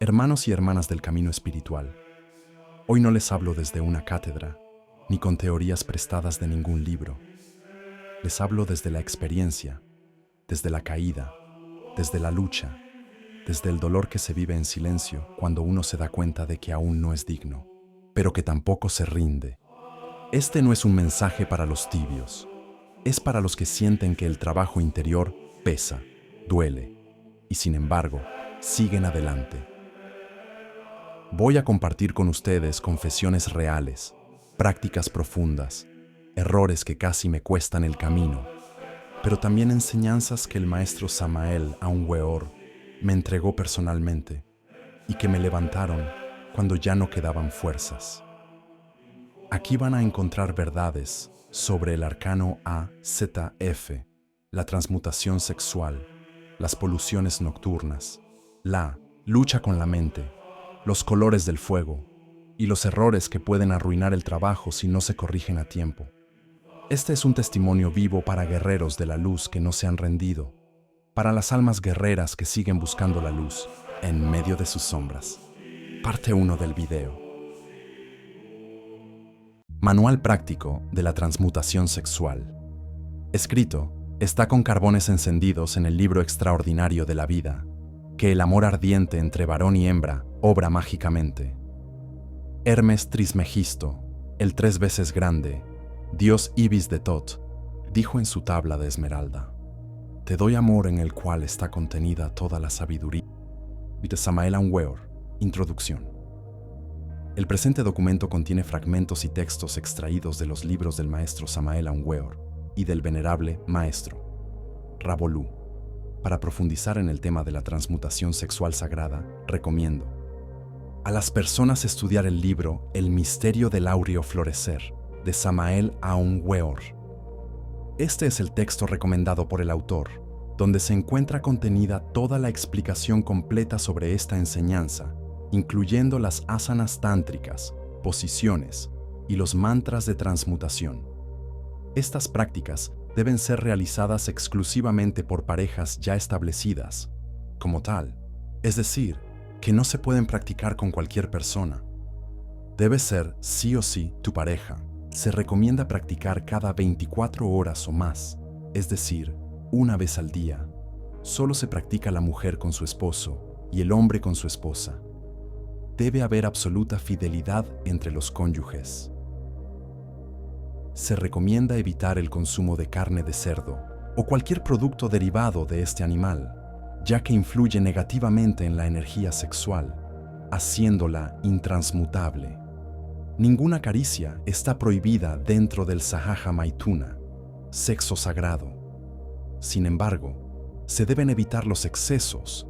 Hermanos y hermanas del camino espiritual, hoy no les hablo desde una cátedra, ni con teorías prestadas de ningún libro. Les hablo desde la experiencia, desde la caída, desde la lucha, desde el dolor que se vive en silencio cuando uno se da cuenta de que aún no es digno, pero que tampoco se rinde. Este no es un mensaje para los tibios, es para los que sienten que el trabajo interior pesa, duele, y sin embargo, siguen adelante. Voy a compartir con ustedes confesiones reales, prácticas profundas, errores que casi me cuestan el camino, pero también enseñanzas que el maestro Samael Aun Weor me entregó personalmente y que me levantaron cuando ya no quedaban fuerzas. Aquí van a encontrar verdades sobre el arcano AZF, la transmutación sexual, las poluciones nocturnas, la lucha con la mente, los colores del fuego y los errores que pueden arruinar el trabajo si no se corrigen a tiempo. Este es un testimonio vivo para guerreros de la luz que no se han rendido, para las almas guerreras que siguen buscando la luz en medio de sus sombras. Parte 1 del video. Manual práctico de la transmutación sexual. Escrito está con carbones encendidos en el libro extraordinario de la vida, que el amor ardiente entre varón y hembra obra mágicamente. Hermes Trismegisto, el 3 veces grande, dios Ibis de Tot, dijo en su tabla de esmeralda: te doy amor en el cual está contenida toda la sabiduría. De Samael Aun Weor, Introducción. El presente documento contiene fragmentos y textos extraídos de los libros del maestro Samael Aun Weor y del venerable maestro Ravolú. Para profundizar en el tema de la transmutación sexual sagrada, recomiendo a las personas estudiar el libro El misterio del áureo florecer, de Samael Aun Weor. Este es el texto recomendado por el autor, donde se encuentra contenida toda la explicación completa sobre esta enseñanza, incluyendo las asanas tántricas, posiciones y los mantras de transmutación. Estas prácticas deben ser realizadas exclusivamente por parejas ya establecidas, como tal, es decir, que no se pueden practicar con cualquier persona. Debe ser sí o sí tu pareja. Se recomienda practicar cada 24 horas o más, es decir, una vez al día. Solo se practica la mujer con su esposo y el hombre con su esposa. Debe haber absoluta fidelidad entre los cónyuges. Se recomienda evitar el consumo de carne de cerdo o cualquier producto derivado de este animal, ya que influye negativamente en la energía sexual, haciéndola intransmutable. Ninguna caricia está prohibida dentro del Sahaja Maituna, sexo sagrado. Sin embargo, se deben evitar los excesos,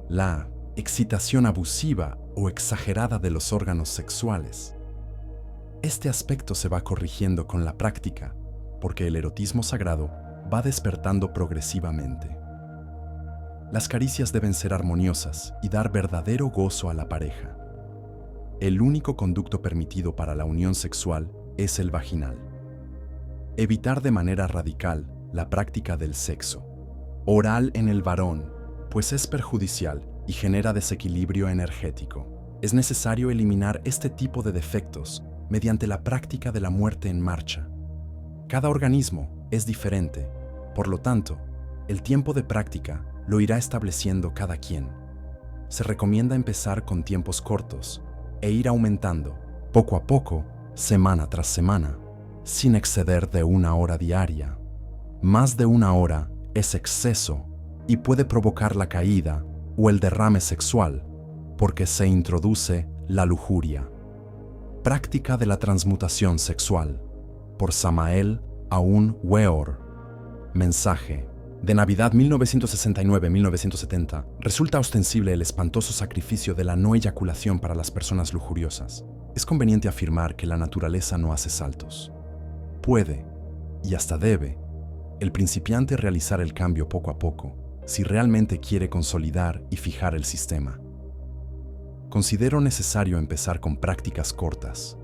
la excitación abusiva o exagerada de los órganos sexuales. Este aspecto se va corrigiendo con la práctica, porque el erotismo sagrado va despertando progresivamente. Las caricias deben ser armoniosas y dar verdadero gozo a la pareja. El único conducto permitido para la unión sexual es el vaginal. Evitar de manera radical la práctica del sexo oral en el varón, pues es perjudicial y genera desequilibrio energético. Es necesario eliminar este tipo de defectos mediante la práctica de la muerte en marcha. Cada organismo es diferente, por lo tanto, el tiempo de práctica lo irá estableciendo cada quien. Se recomienda empezar con tiempos cortos e ir aumentando, poco a poco, semana tras semana, sin exceder de 1 hora diaria. Más de 1 hora es exceso y puede provocar la caída o el derrame sexual, porque se introduce la lujuria. Práctica de la transmutación sexual, por Samael Aun Weor. Mensaje. De Navidad 1969-1970, resulta ostensible el espantoso sacrificio de la no eyaculación para las personas lujuriosas. Es conveniente afirmar que la naturaleza no hace saltos. Puede, y hasta debe, el principiante realizar el cambio poco a poco, si realmente quiere consolidar y fijar el sistema. Considero necesario empezar con prácticas cortas.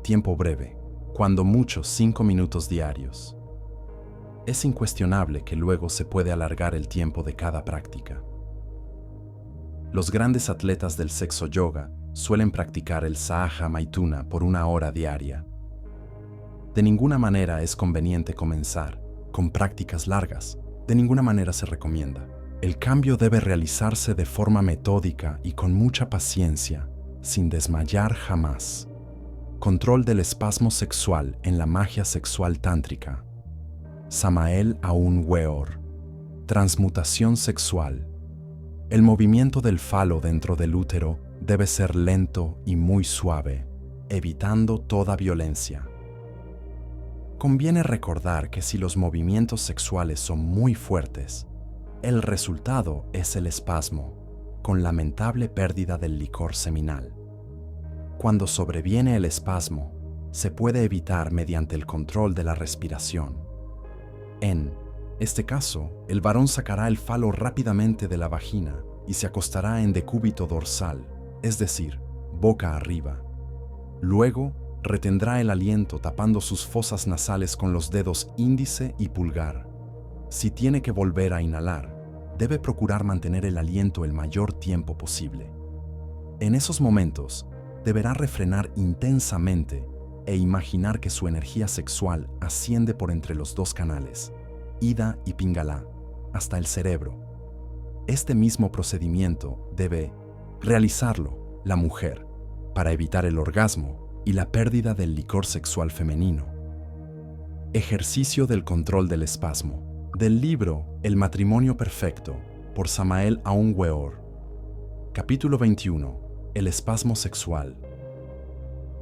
Tiempo breve, cuando mucho 5 minutos diarios. Es incuestionable que luego se puede alargar el tiempo de cada práctica. Los grandes atletas del sexo yoga suelen practicar el Sahaja Maituna por 1 hora diaria. De ninguna manera es conveniente comenzar con prácticas largas. De ninguna manera se recomienda. El cambio debe realizarse de forma metódica y con mucha paciencia, sin desmayar jamás. Control del espasmo sexual en la magia sexual tántrica. Samael Aun Weor. Transmutación sexual. El movimiento del falo dentro del útero debe ser lento y muy suave, evitando toda violencia. Conviene recordar que si los movimientos sexuales son muy fuertes, el resultado es el espasmo, con lamentable pérdida del licor seminal. Cuando sobreviene el espasmo, se puede evitar mediante el control de la respiración. En este caso, el varón sacará el falo rápidamente de la vagina y se acostará en decúbito dorsal, es decir, boca arriba. Luego, retendrá el aliento tapando sus fosas nasales con los dedos índice y pulgar. Si tiene que volver a inhalar, debe procurar mantener el aliento el mayor tiempo posible. En esos momentos, deberá refrenar intensamente e imaginar que su energía sexual asciende por entre los 2 canales, Ida y Pingala, hasta el cerebro. Este mismo procedimiento debe realizarlo la mujer para evitar el orgasmo y la pérdida del licor sexual femenino. Ejercicio del control del espasmo. Del libro El matrimonio perfecto, por Samael Aun Weor. Capítulo 21. El espasmo sexual.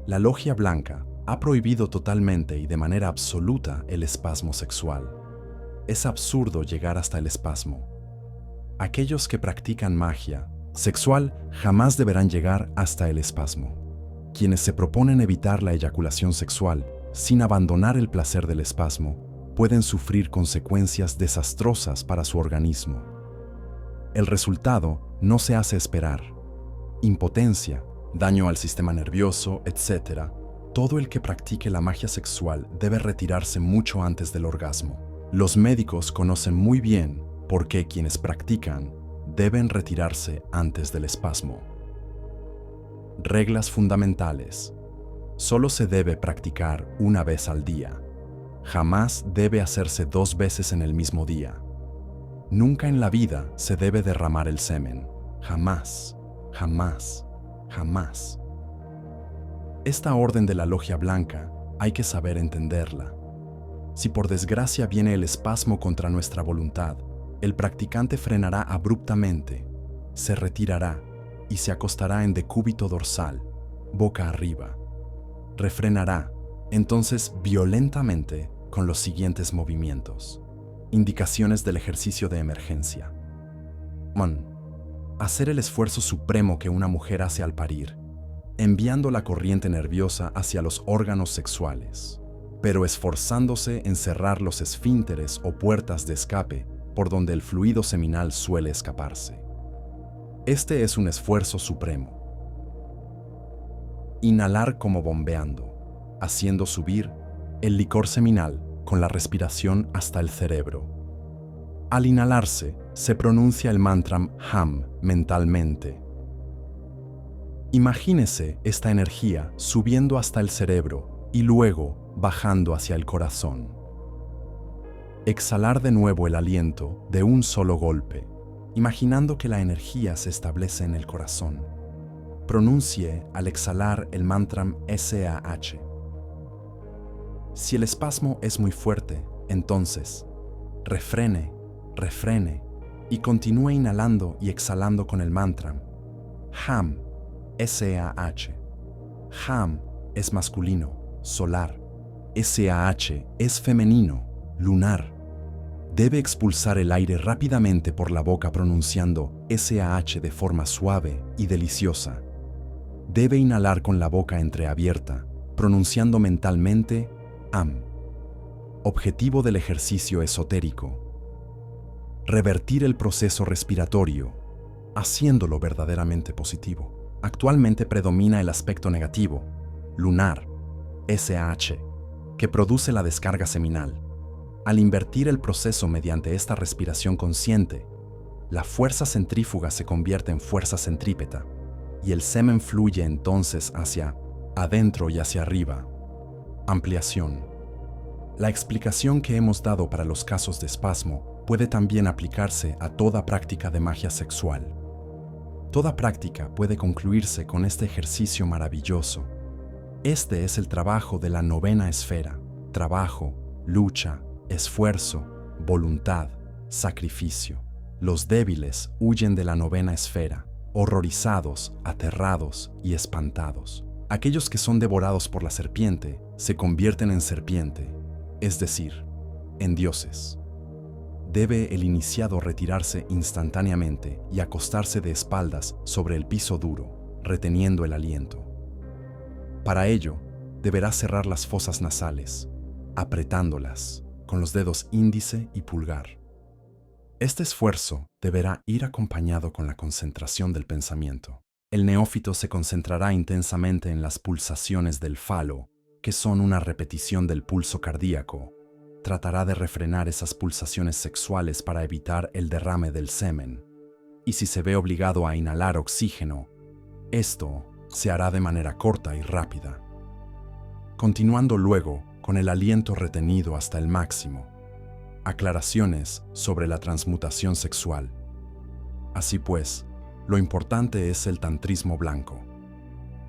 La Logia Blanca ha prohibido totalmente y de manera absoluta el espasmo sexual. Es absurdo llegar hasta el espasmo. Aquellos que practican magia sexual jamás deberán llegar hasta el espasmo. Quienes se proponen evitar la eyaculación sexual sin abandonar el placer del espasmo pueden sufrir consecuencias desastrosas para su organismo. El resultado no se hace esperar. Impotencia, daño al sistema nervioso, etc. Todo el que practique la magia sexual debe retirarse mucho antes del orgasmo. Los médicos conocen muy bien por qué quienes practican deben retirarse antes del espasmo. Reglas fundamentales. Solo se debe practicar 1 vez al día. Jamás debe hacerse 2 veces en el mismo día. Nunca en la vida se debe derramar el semen. Jamás, jamás, jamás. Esta orden de la Logia Blanca hay que saber entenderla. Si por desgracia viene el espasmo contra nuestra voluntad, el practicante frenará abruptamente, se retirará y se acostará en decúbito dorsal, boca arriba. Refrenará, entonces, violentamente con los siguientes movimientos. Indicaciones del ejercicio de emergencia. 1. Hacer el esfuerzo supremo que una mujer hace al parir, enviando la corriente nerviosa hacia los órganos sexuales, pero esforzándose en cerrar los esfínteres o puertas de escape por donde el fluido seminal suele escaparse. Este es un esfuerzo supremo. Inhalar como bombeando, haciendo subir el licor seminal con la respiración hasta el cerebro. Al inhalarse, se pronuncia el mantra Ham mentalmente. Imagínese esta energía subiendo hasta el cerebro y luego bajando hacia el corazón. Exhalar de nuevo el aliento de un solo golpe, imaginando que la energía se establece en el corazón. Pronuncie al exhalar el mantra SAH. Si el espasmo es muy fuerte, entonces, refrene y continúe inhalando y exhalando con el mantra Ham, SAH. Ham es masculino, solar. SAH es femenino, lunar. Debe expulsar el aire rápidamente por la boca pronunciando SAH de forma suave y deliciosa. Debe inhalar con la boca entreabierta, pronunciando mentalmente AM. Objetivo del ejercicio esotérico. Revertir el proceso respiratorio, haciéndolo verdaderamente positivo. Actualmente predomina el aspecto negativo, lunar, SAH, que produce la descarga seminal. Al invertir el proceso mediante esta respiración consciente, la fuerza centrífuga se convierte en fuerza centrípeta y el semen fluye entonces hacia adentro y hacia arriba. Ampliación. La explicación que hemos dado para los casos de espasmo puede también aplicarse a toda práctica de magia sexual. Toda práctica puede concluirse con este ejercicio maravilloso. Este es el trabajo de la novena esfera: trabajo, lucha, esfuerzo, voluntad, sacrificio. Los débiles huyen de la novena esfera, horrorizados, aterrados y espantados. Aquellos que son devorados por la serpiente se convierten en serpiente, es decir, en dioses. Debe el iniciado retirarse instantáneamente y acostarse de espaldas sobre el piso duro, reteniendo el aliento. Para ello, deberá cerrar las fosas nasales, apretándolas con los dedos índice y pulgar. Este esfuerzo deberá ir acompañado con la concentración del pensamiento. El neófito se concentrará intensamente en las pulsaciones del falo, que son una repetición del pulso cardíaco. Tratará de refrenar esas pulsaciones sexuales para evitar el derrame del semen. Y si se ve obligado a inhalar oxígeno, esto se hará de manera corta y rápida, continuando luego con el aliento retenido hasta el máximo. Aclaraciones sobre la transmutación sexual. Así pues, lo importante es el tantrismo blanco.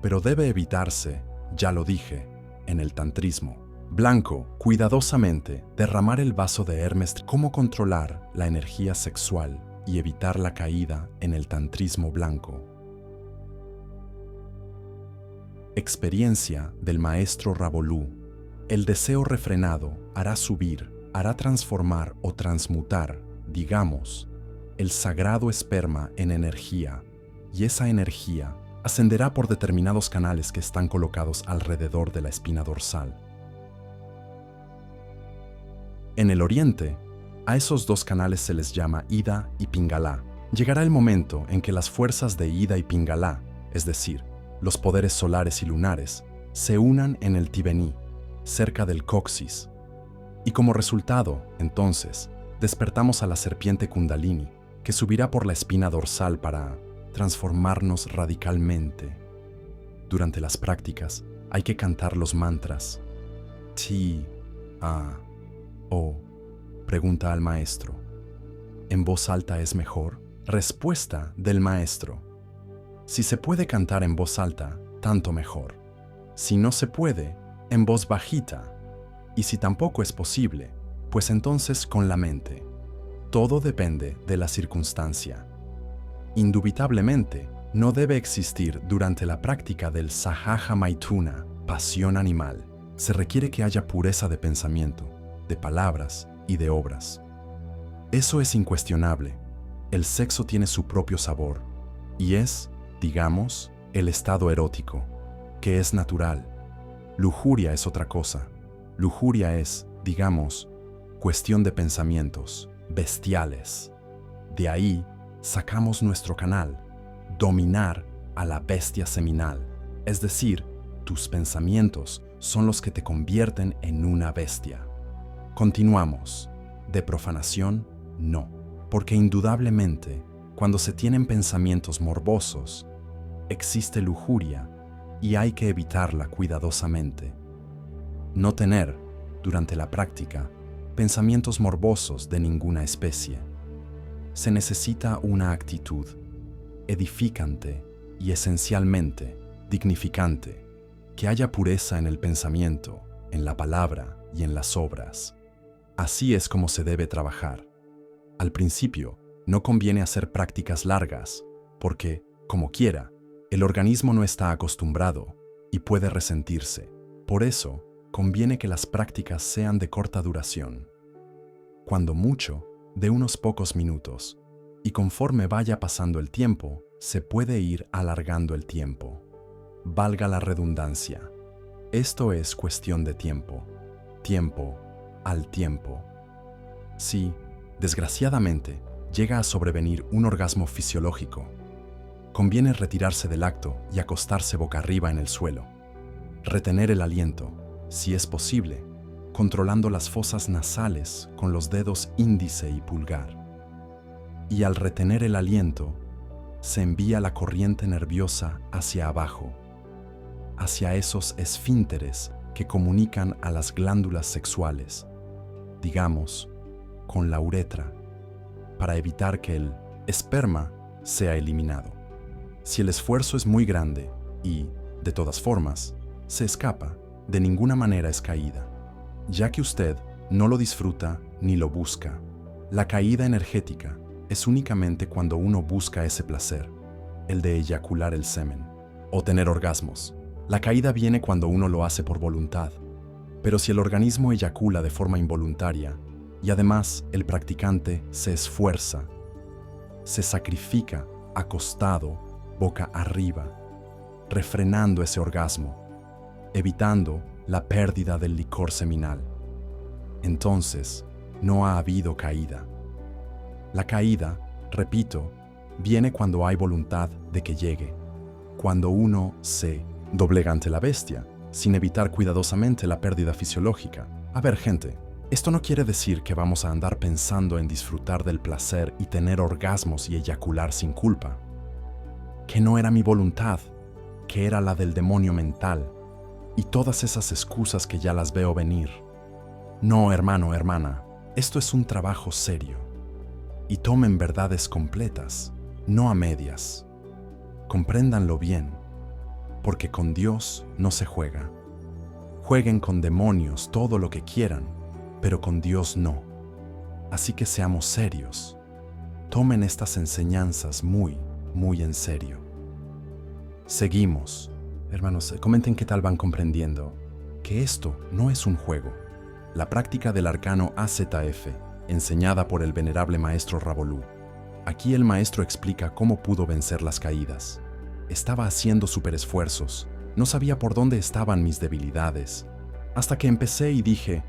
Pero debe evitarse, ya lo dije, en el tantrismo blanco, cuidadosamente, derramar el vaso de Hermes. ¿Cómo controlar la energía sexual y evitar la caída en el tantrismo blanco? Experiencia del maestro Ravolú. El deseo refrenado hará subir, hará transformar o transmutar, digamos, el sagrado esperma en energía, y esa energía ascenderá por determinados canales que están colocados alrededor de la espina dorsal. En el oriente, a esos dos canales se les llama Ida y Pingala. Llegará el momento en que las fuerzas de Ida y Pingala, es decir, los poderes solares y lunares, se unan en el Tibení, cerca del coxis. Y como resultado, entonces, despertamos a la serpiente Kundalini, que subirá por la espina dorsal para transformarnos radicalmente. Durante las prácticas hay que cantar los mantras. Ti, a, o, pregunta al maestro. ¿En voz alta es mejor? Respuesta del maestro. Si se puede cantar en voz alta, tanto mejor. Si no se puede, en voz bajita. Y si tampoco es posible, pues entonces con la mente. Todo depende de la circunstancia. Indubitablemente, no debe existir durante la práctica del Sahaja Maithuna, pasión animal. Se requiere que haya pureza de pensamiento, de palabras y de obras. Eso es incuestionable. El sexo tiene su propio sabor, y es, digamos, el estado erótico, que es natural. Lujuria es otra cosa. Lujuria es, digamos, cuestión de pensamientos bestiales. De ahí sacamos nuestro canal, dominar a la bestia seminal. Es decir, tus pensamientos son los que te convierten en una bestia. Continuamos. De profanación, no. Porque indudablemente, cuando se tienen pensamientos morbosos, existe lujuria y hay que evitarla cuidadosamente. No tener, durante la práctica, pensamientos morbosos de ninguna especie. Se necesita una actitud edificante y esencialmente dignificante, que haya pureza en el pensamiento, en la palabra y en las obras. Así es como se debe trabajar. Al principio, no conviene hacer prácticas largas, porque, como quiera, el organismo no está acostumbrado y puede resentirse. Por eso, conviene que las prácticas sean de corta duración. Cuando mucho, de unos pocos minutos, y conforme vaya pasando el tiempo, se puede ir alargando el tiempo. Valga la redundancia. Esto es cuestión de tiempo. Tiempo al tiempo. Si, desgraciadamente, llega a sobrevenir un orgasmo fisiológico, conviene retirarse del acto y acostarse boca arriba en el suelo. Retener el aliento, si es posible, controlando las fosas nasales con los dedos índice y pulgar. y al retener el aliento, se envía la corriente nerviosa hacia abajo, hacia esos esfínteres que comunican a las glándulas sexuales, digamos, con la uretra, para evitar que el esperma sea eliminado. Si el esfuerzo es muy grande y, de todas formas, se escapa, de ninguna manera es caída, ya que usted no lo disfruta ni lo busca. La caída energética es únicamente cuando uno busca ese placer, el de eyacular el semen o tener orgasmos. La caída viene cuando uno lo hace por voluntad, pero si el organismo eyacula de forma involuntaria y además el practicante se esfuerza, se sacrifica acostado, boca arriba, refrenando ese orgasmo, evitando la pérdida del licor seminal, entonces no ha habido caída. La caída, repito, viene cuando hay voluntad de que llegue, cuando uno se doblega ante la bestia, sin evitar cuidadosamente la pérdida fisiológica. A ver, gente, esto no quiere decir que vamos a andar pensando en disfrutar del placer y tener orgasmos y eyacular sin culpa. Que no era mi voluntad, que era la del demonio mental, y todas esas excusas que ya las veo venir. No, hermano, hermana, esto es un trabajo serio. Y tomen verdades completas, no a medias. Compréndanlo bien, porque con Dios no se juega. Jueguen con demonios todo lo que quieran, pero con Dios no. Así que seamos serios. Tomen estas enseñanzas muy, muy en serio. Seguimos. Hermanos, comenten qué tal van comprendiendo que esto no es un juego. La práctica del arcano AZF, enseñada por el venerable maestro Ravolú. Aquí el maestro explica cómo pudo vencer las caídas. Estaba haciendo superesfuerzos, no sabía por dónde estaban mis debilidades, hasta que empecé y dije,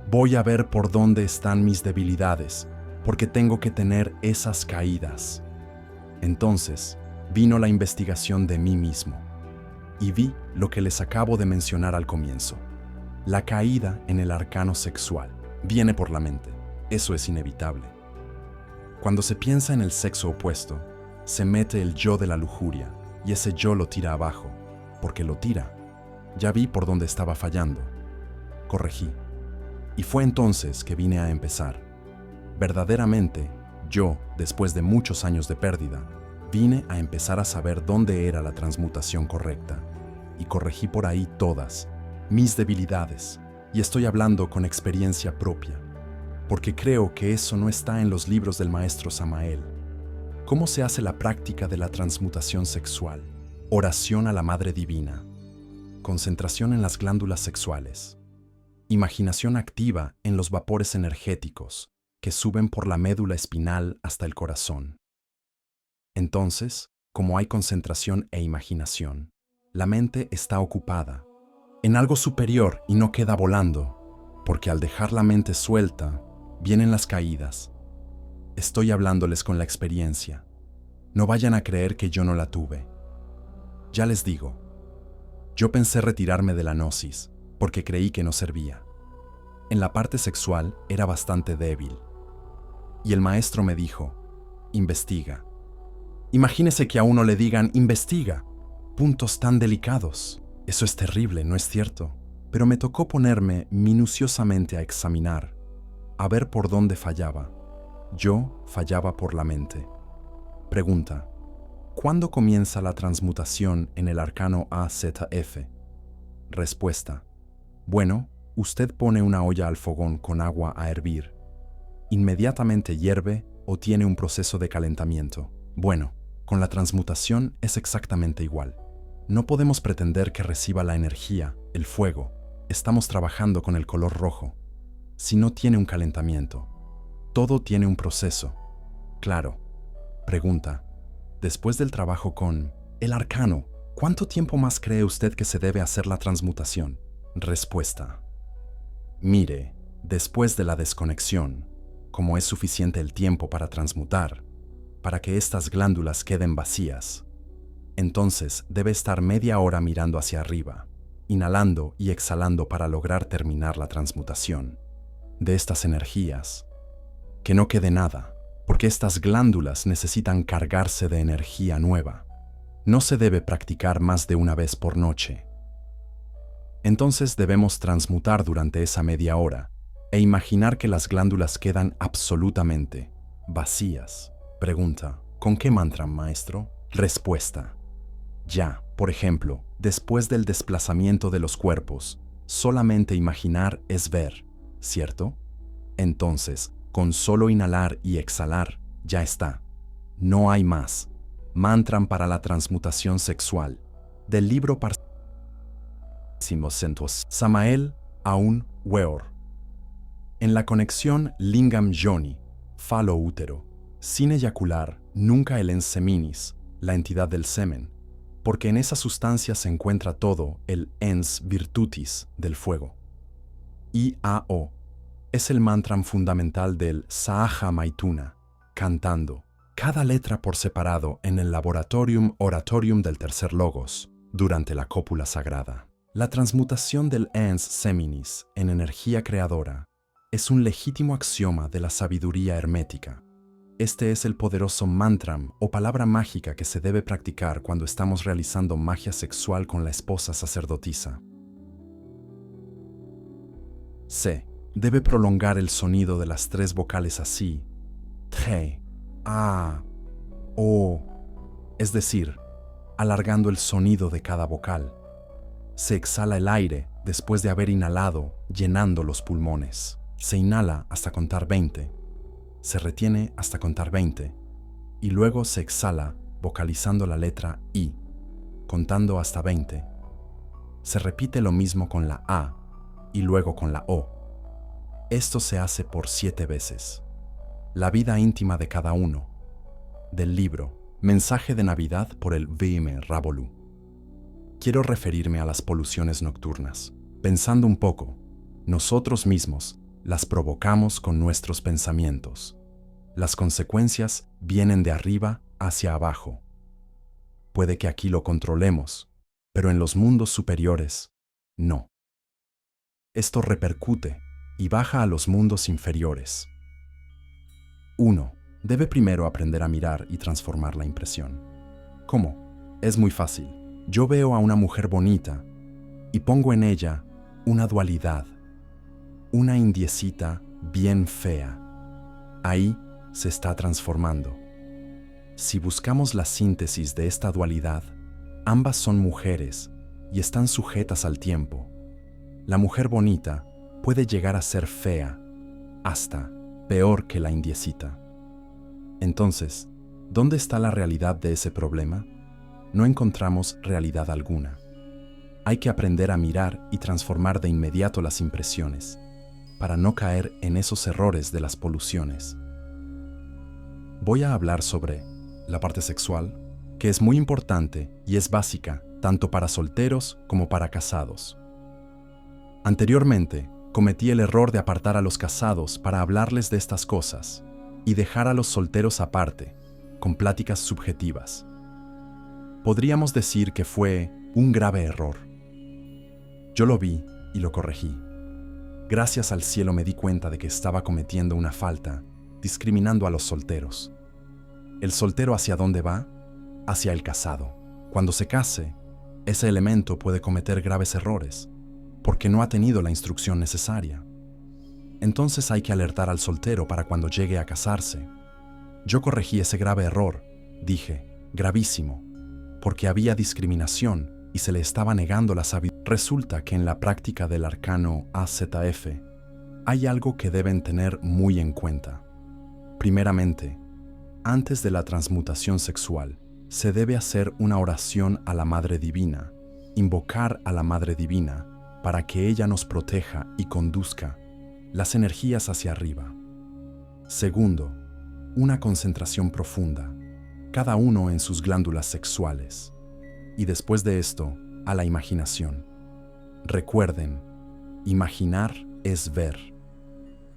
voy a ver por dónde están mis debilidades, porque tengo que tener esas caídas. Entonces, vino la investigación de mí mismo, y vi lo que les acabo de mencionar al comienzo. La caída en el arcano sexual viene por la mente, eso es inevitable. Cuando se piensa en el sexo opuesto, se mete el yo de la lujuria, y ese yo lo tira abajo, porque lo tira. Ya vi por dónde estaba fallando. Corregí. Y fue entonces que vine a empezar. Verdaderamente, yo, después de muchos años de pérdida, vine a empezar a saber dónde era la transmutación correcta, y corregí por ahí todas mis debilidades, y estoy hablando con experiencia propia, porque creo que eso no está en los libros del maestro Samael. ¿Cómo se hace la práctica de la transmutación sexual? Oración a la Madre Divina, concentración en las glándulas sexuales, imaginación activa en los vapores energéticos que suben por la médula espinal hasta el corazón. Entonces, como hay concentración e imaginación, la mente está ocupada en algo superior y no queda volando, porque al dejar la mente suelta, vienen las caídas. Estoy hablándoles con la experiencia. No vayan a creer que yo no la tuve. Ya les digo, yo pensé retirarme de la gnosis, porque creí que no servía. En la parte sexual era bastante débil. Y el maestro me dijo, investiga. Imagínese que a uno le digan, investiga, puntos tan delicados. Eso es terrible, ¿no es cierto? Pero me tocó ponerme minuciosamente a examinar, a ver por dónde fallaba. Yo fallaba por la mente. Pregunta: ¿cuándo comienza la transmutación en el arcano AZF? Respuesta: bueno, usted pone una olla al fogón con agua a hervir. Inmediatamente hierve o tiene un proceso de calentamiento. Bueno, con la transmutación es exactamente igual. No podemos pretender que reciba la energía, el fuego. Estamos trabajando con el color rojo. Si no tiene un calentamiento, todo tiene un proceso. Claro. Pregunta: después del trabajo con el arcano, ¿cuánto tiempo más cree usted que se debe hacer la transmutación? Respuesta: mire, después de la desconexión, como es suficiente el tiempo para transmutar, para que estas glándulas queden vacías, entonces debe estar media hora mirando hacia arriba, inhalando y exhalando para lograr terminar la transmutación de estas energías. Que no quede nada, porque estas glándulas necesitan cargarse de energía nueva. No se debe practicar más de una vez por noche. Entonces debemos transmutar durante esa media hora e imaginar que las glándulas quedan absolutamente vacías. Pregunta: ¿con qué mantra, maestro? Respuesta: ya, por ejemplo, después del desplazamiento de los cuerpos, solamente imaginar es ver, ¿cierto? Entonces, con solo inhalar y exhalar, ya está. No hay más. Mantram para la transmutación sexual. Del libro Samael Aun Weor. En la conexión Lingam Yoni, falo útero, sin eyacular nunca el enseminis, la entidad del semen, porque en esa sustancia se encuentra todo el ens virtutis del fuego. IAO es el mantram fundamental del Sahaja Maituna, cantando cada letra por separado en el Laboratorium Oratorium del tercer Logos, durante la cópula sagrada. La transmutación del ens seminis en energía creadora es un legítimo axioma de la sabiduría hermética. Este es el poderoso mantram o palabra mágica que se debe practicar cuando estamos realizando magia sexual con la esposa sacerdotisa. C. Debe prolongar el sonido de las tres vocales así: T, A, O, es decir, alargando el sonido de cada vocal. Se exhala el aire después de haber inhalado, llenando los pulmones. Se inhala hasta contar 20, se retiene hasta contar 20, y luego se exhala vocalizando la letra I, contando hasta 20. Se repite lo mismo con la A y luego con la O. Esto se hace por 7 veces. La vida íntima de cada uno. Del libro Mensaje de Navidad por el V.M. Rabolu. Quiero referirme a las poluciones nocturnas. Pensando un poco, nosotros mismos las provocamos con nuestros pensamientos. Las consecuencias vienen de arriba hacia abajo. Puede que aquí lo controlemos, pero en los mundos superiores, no. Esto repercute y baja a los mundos inferiores. 1. Debe primero aprender a mirar y transformar la impresión. ¿Cómo? Es muy fácil. Yo veo a una mujer bonita y pongo en ella una dualidad, una indiecita bien fea. Ahí se está transformando. Si buscamos la síntesis de esta dualidad, ambas son mujeres y están sujetas al tiempo. La mujer bonita puede llegar a ser fea, hasta peor que la indiecita. Entonces, ¿dónde está la realidad de ese problema? No encontramos realidad alguna. Hay que aprender a mirar y transformar de inmediato las impresiones, para no caer en esos errores de las poluciones. Voy a hablar sobre la parte sexual, que es muy importante y es básica tanto para solteros como para casados. Anteriormente, cometí el error de apartar a los casados para hablarles de estas cosas y dejar a los solteros aparte, con pláticas subjetivas. Podríamos decir que fue un grave error. Yo lo vi y lo corregí. Gracias al cielo me di cuenta de que estaba cometiendo una falta, discriminando a los solteros. ¿El soltero hacia dónde va? Hacia el casado. Cuando se case, ese elemento puede cometer graves errores, porque no ha tenido la instrucción necesaria. Entonces hay que alertar al soltero para cuando llegue a casarse. Yo corregí ese grave error, dije, gravísimo, porque había discriminación y se le estaba negando la sabiduría. Resulta que en la práctica del arcano AZF hay algo que deben tener muy en cuenta. Primeramente, antes de la transmutación sexual, se debe hacer una oración a la Madre Divina, invocar a la Madre Divina para que ella nos proteja y conduzca las energías hacia arriba. Segundo, una concentración profunda, cada uno en sus glándulas sexuales. Y después de esto, a la imaginación. Recuerden, imaginar es ver.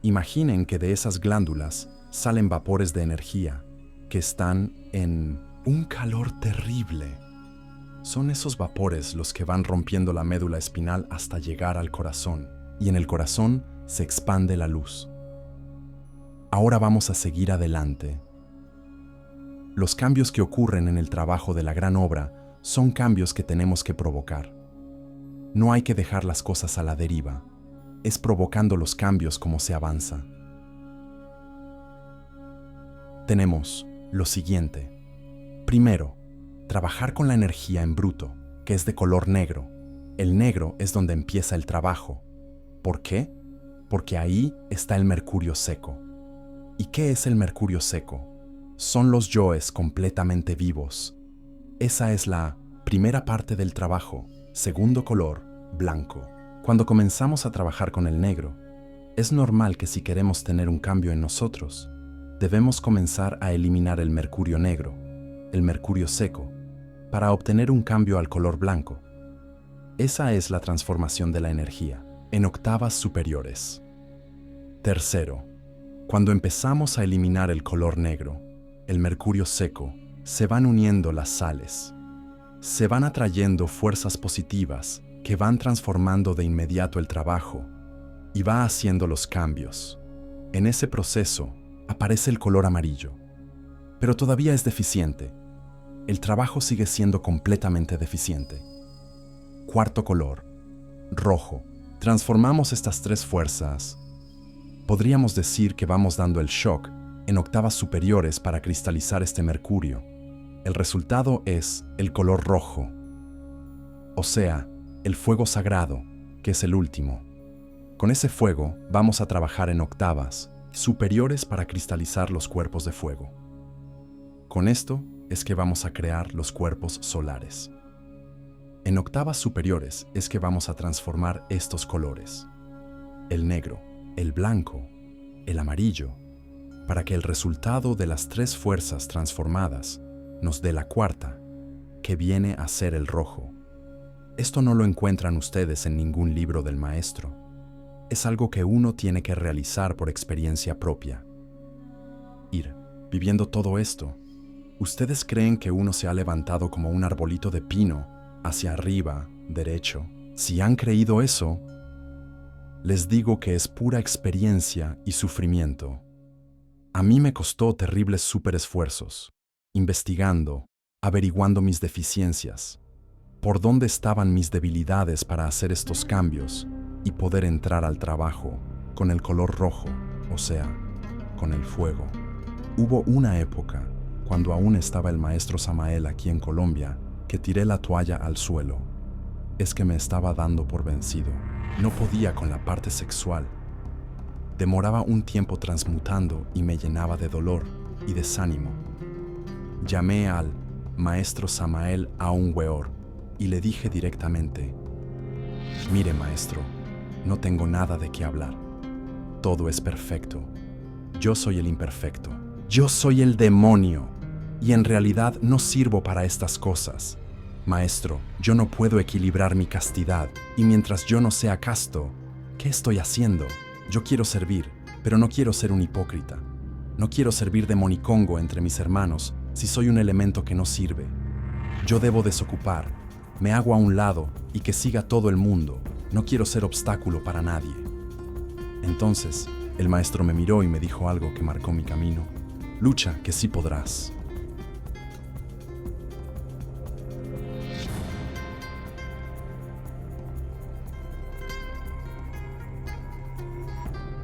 Imaginen que de esas glándulas salen vapores de energía que están en un calor terrible. Son esos vapores los que van rompiendo la médula espinal hasta llegar al corazón, y en el corazón se expande la luz. Ahora vamos a seguir adelante. Los cambios que ocurren en el trabajo de la gran obra son cambios que tenemos que provocar. No hay que dejar las cosas a la deriva. Es provocando los cambios como se avanza. Tenemos lo siguiente. Primero, trabajar con la energía en bruto, que es de color negro. El negro es donde empieza el trabajo. ¿Por qué? Porque ahí está el mercurio seco. ¿Y qué es el mercurio seco? Son los yoes completamente vivos. Esa es la primera parte del trabajo. Segundo color, blanco. Cuando comenzamos a trabajar con el negro, es normal que si queremos tener un cambio en nosotros, debemos comenzar a eliminar el mercurio negro, el mercurio seco, para obtener un cambio al color blanco. Esa es la transformación de la energía, en octavas superiores. Tercero, cuando empezamos a eliminar el color negro, el mercurio seco, se van uniendo las sales. Se van atrayendo fuerzas positivas que van transformando de inmediato el trabajo y va haciendo los cambios. En ese proceso aparece el color amarillo, pero todavía es deficiente. El trabajo sigue siendo completamente deficiente. Cuarto color, rojo. Transformamos estas tres fuerzas. Podríamos decir que vamos dando el shock en octavas superiores para cristalizar este mercurio. El resultado es el color rojo, o sea, el fuego sagrado, que es el último. Con ese fuego vamos a trabajar en octavas superiores para cristalizar los cuerpos de fuego. Con esto es que vamos a crear los cuerpos solares. En octavas superiores es que vamos a transformar estos colores: el negro, el blanco, el amarillo, para que el resultado de las tres fuerzas transformadas nos dé la cuarta, que viene a ser el rojo. Esto no lo encuentran ustedes en ningún libro del maestro. Es algo que uno tiene que realizar por experiencia propia. Ir viviendo todo esto. ¿Ustedes creen que uno se ha levantado como un arbolito de pino, hacia arriba, derecho? Si han creído eso, les digo que es pura experiencia y sufrimiento. A mí me costó terribles superesfuerzos, investigando, averiguando mis deficiencias, por dónde estaban mis debilidades para hacer estos cambios y poder entrar al trabajo con el color rojo, o sea, con el fuego. Hubo una época, cuando aún estaba el maestro Samael aquí en Colombia, que tiré la toalla al suelo. Es que me estaba dando por vencido. No podía con la parte sexual. Demoraba un tiempo transmutando y me llenaba de dolor y desánimo. Llamé al maestro Samael Aun-Weor y le dije directamente: mire maestro, no tengo nada de qué hablar. Todo es perfecto. Yo soy el imperfecto. Yo soy el demonio. Y en realidad no sirvo para estas cosas. Maestro, yo no puedo equilibrar mi castidad. Y mientras yo no sea casto, ¿qué estoy haciendo? Yo quiero servir, pero no quiero ser un hipócrita. No quiero servir de monicongo entre mis hermanos si soy un elemento que no sirve. Yo debo desocupar. Me hago a un lado y que siga todo el mundo. No quiero ser obstáculo para nadie. Entonces, el maestro me miró y me dijo algo que marcó mi camino. Lucha, que sí podrás.